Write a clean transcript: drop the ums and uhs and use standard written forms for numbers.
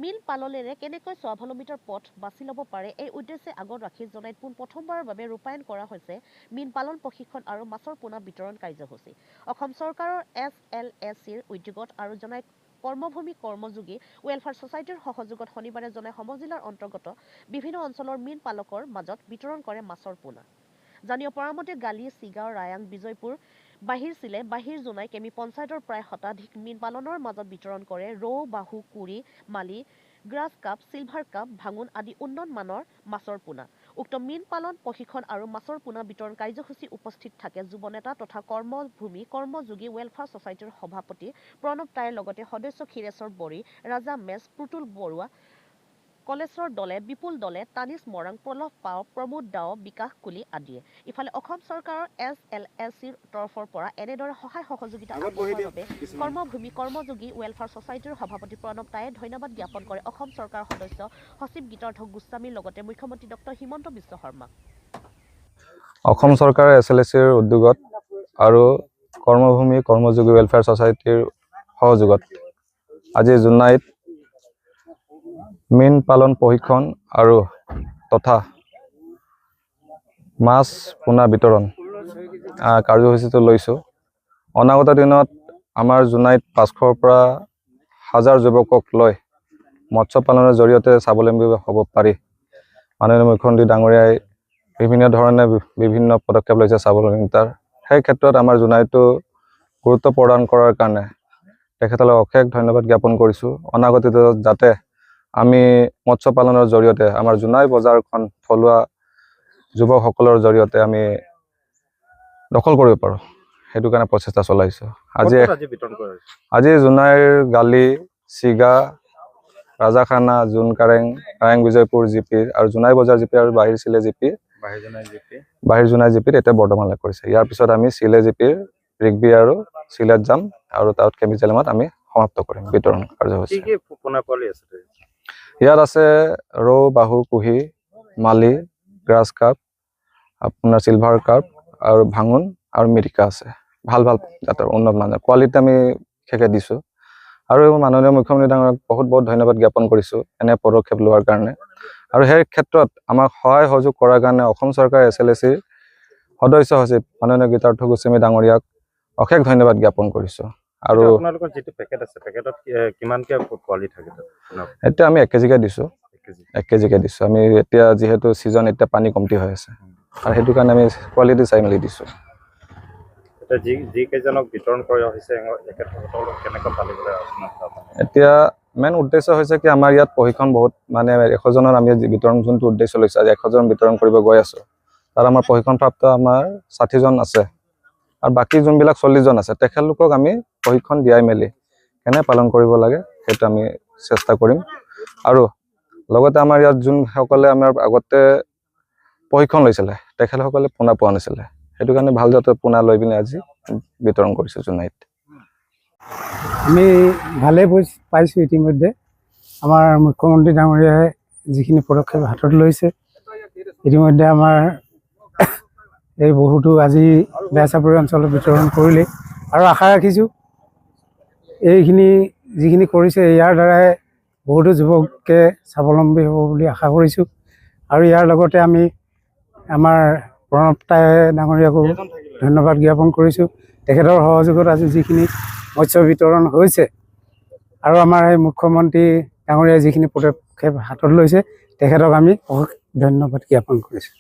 মীন পালনেৰে কেনেকৈ স্বাৱলম্বিতাৰ পথ বাছি ল'ব পাৰে এই উদ্দেশ্যে আগত ৰাখি জনাইত প্ৰথমবাৰৰ বাবে ৰূপায়ণ কৰা হৈছে মীন পালন প্ৰশিক্ষণ আৰু মাছৰ পোনা বিতৰণ কাৰ্যসূচী। অসম চৰকাৰৰ SLSCৰ উদ্যোগত আৰু জনাইত কৰ্মভূমি কৰ্মযোগী ৱেলফেয়াৰ ছ'চাইটিৰ সহযোগত শনিবাৰে জনাই সমজিলাৰ অন্তৰ্গত বিভিন্ন অঞ্চলৰ মীন পালকৰ মাজত বিতৰণ কৰে মাছৰ পোনা। জানিব পৰা মতে গালি, চিগাঁও, ৰায়াং, বিজয়পুৰ, বাহিৰচিলে, বাহিৰজোনাই কেমি পঞ্চায়তৰ প্ৰায় শতাধিক মীন পালনৰ মাজত বিতৰণ কৰে ৰৌ, বাহু, কুৰি, মালি, গ্ৰাছ কাপ, চিলভাৰ কাপ, ভাঙোন আদি উন্নত মানৰ মাছৰ পোনা। উক্ত মীন পালন প্ৰশিক্ষণ আৰু মাছৰ পোনা বিতৰণ কাৰ্যসূচী উপস্থিত থাকে যুৱ নেতা তথা কৰ্মভূমি কৰ্মযোগী ৱেলফেয়াৰ ছ'চাইটিৰ সভাপতি প্ৰণৱ টাইৰ লগতে সদস্য ক্ষীৰেশ্বৰ বড়ি, ৰাজা মেছ, পুতুল বৰুৱা, কলেশ্বৰ দলে, বিপুল দলে, তানিছ মৰাং, প্ৰলভ পাও, প্ৰমোদ দাও, বিকাশ কুলি আদিয়ে। ইফালে অসম চৰকাৰৰ SLSCৰ তৰফৰ পৰা এনেদৰে সহায় সহযোগিতা আগবঢ়োৱাৰ বাবে কৰ্মভূমি কৰ্মযোগী ৱেলফেয়াৰ ছ'চাইটিৰ সভাপতি প্ৰণৱ টায়ে ধন্যবাদ জ্ঞাপন কৰে অসম চৰকাৰৰ সদস্য সচিব গীতাৰ্থ গোস্বামীৰ লগতে মুখ্যমন্ত্ৰী ডক্টৰ হিমন্ত বিশ্ব শৰ্মাক। অসম চৰকাৰৰ SLSCৰ উদ্যোগত আৰু কৰ্মভূমি কৰ্মযোগী ৱেলফেয়াৰ ছ'চাইটিৰ সহযোগত আজি জোনাইত মীন পালন প্ৰশিক্ষণ আৰু তথা মাছ পোনা বিতৰণ কাৰ্যসূচীটো লৈছোঁ। অনাগত দিনত আমাৰ জোনাইত 500ৰ পৰা 1000 যুৱকক লৈ মৎস্য পালনৰ জৰিয়তে স্বাৱলম্বী হ'ব পাৰি। মাননীয় মুখ্যমন্ত্ৰী ডাঙৰীয়াই বিভিন্ন ধৰণে বিভিন্ন পদক্ষেপ লৈছে স্বাৱলম্বিতাৰ। সেই ক্ষেত্ৰত আমাৰ জোনাইটো গুৰুত্ব প্ৰদান কৰাৰ কাৰণে তেখেতলৈ অশেষ ধন্যবাদ জ্ঞাপন কৰিছোঁ। অনাগত দিনত যাতে আমি মৎস্য পালনৰ জৰিয়তে আমাৰ জোনাই বজাৰখন থলুৱা যুৱকসকলৰ জৰিয়তে আমি দখল কৰিব পাৰোঁ, সেইটো কাৰণে প্ৰচেষ্টা চলাইছোঁ। আজি জোনাইৰ গালি, চিগা, ৰাজাখানা, জোনকাৰেং, ৰায়াং বিজয়পুৰ জিপিৰ আৰু জোনাই বজাৰ জিপি আৰু বাহিৰচিলে জিপি, বাহিৰজোনাই জিপিত এতিয়া বৰ্তমান লাভ কৰিছে। ইয়াৰ পিছত আমি চিলে জিপিৰ ৰিগবি আৰু চিলেট যাম আৰু তাত কেমিজেলামত আমি সমাপ্ত কৰিম বিতৰণ কাৰ্যসূচী। ইয়াত আছে ৰৌ, বাহু, কুহি, মালি, গ্ৰাছ কাপ, আপোনাৰ চিলভাৰ কাপ আৰু ভাঙোন আৰু মিৰিকা আছে। ভাল ভাল জাতৰ উন্নত মানৰ কোৱালিটি আমি বিশেষকৈ দিছোঁ আৰু মাননীয় মুখ্যমন্ত্ৰী ডাঙৰীয়াক বহুত বহুত ধন্যবাদ জ্ঞাপন কৰিছোঁ এনে পদক্ষেপ লোৱাৰ কাৰণে। আৰু সেই ক্ষেত্ৰত আমাক সহায় সহযোগ কৰাৰ কাৰণে অসম চৰকাৰৰ SLSCৰ সদস্য সচিব মাননীয় গীতাৰ্থ গোস্বামী ডাঙৰীয়াক অশেষ ধন্যবাদ জ্ঞাপন কৰিছোঁ। আৰু আপোনালোকৰ যিটো পেকেট আছে পেকেটত কিমানকৈ পোৱালি থাকে? এতিয়া আমি 1 কেজিকৈ দিছোঁ, 1 কেজিকৈ দিছোঁ। আমি এতিয়া যিহেতু ছিজন এতিয়া পানী কমটি হৈ আছে আৰু সেইটো কাৰণে আমি কোৱালিটি চাই মেলি দিছোঁ। যিকেইজনক বিতৰণ কৰা হৈছে এতিয়া মেইন উদ্দেশ্য হৈছে কি আমাৰ ইয়াত প্ৰশিক্ষণ বহুত মানে 100জনৰ আমি বিতৰণ যোনটো উদ্দেশ্য লৈছোঁ আজি 100জন বিতৰণ কৰিব গৈ আছোঁ। তাত আমাৰ প্ৰশিক্ষণপ্ৰাপ্ত আমাৰ 60জন আছে আৰু বাকী যোনবিলাক 40জন আছে তেখেতলোকক আমি প্ৰশিক্ষণ দিয়াই মেলি কেনে পালন কৰিব লাগে সেইটো আমি চেষ্টা কৰিম। আৰু লগতে আমাৰ ইয়াত যোনসকলে আমাৰ আগতে প্ৰশিক্ষণ লৈছিলে তেখেতসকলে পোনা পোৱা নাছিলে, সেইটো কাৰণে ভাল জাতৰ পোনা লৈ পিনে আজি বিতৰণ কৰিছোঁ জোনাইত। আমি ভালেই পাইছোঁ ইতিমধ্যে আমাৰ মুখ্যমন্ত্ৰী ডাঙৰীয়াই যিখিনি পদক্ষেপ হাতত লৈছে। ইতিমধ্যে আমাৰ এই বহুতো আজি বেচাপৰি অঞ্চলত বিতৰণ কৰিলে আৰু আশা ৰাখিছোঁ এইখিনি যিখিনি কৰিছে ইয়াৰ দ্বাৰাই বহুতো যুৱকে স্বাৱলম্বী হ'ব বুলি আশা কৰিছোঁ। আৰু ইয়াৰ লগতে আমি আমাৰ প্ৰণৱ টাই ডাঙৰীয়াকো ধন্যবাদ জ্ঞাপন কৰিছোঁ। তেখেতৰ সহযোগত আজি যিখিনি মৎস্য বিতৰণ হৈছে আৰু আমাৰ এই মুখ্যমন্ত্ৰী ডাঙৰীয়াই যিখিনি পদক্ষেপ হাতত লৈছে তেখেতক আমি অশেষ ধন্যবাদ জ্ঞাপন কৰিছোঁ।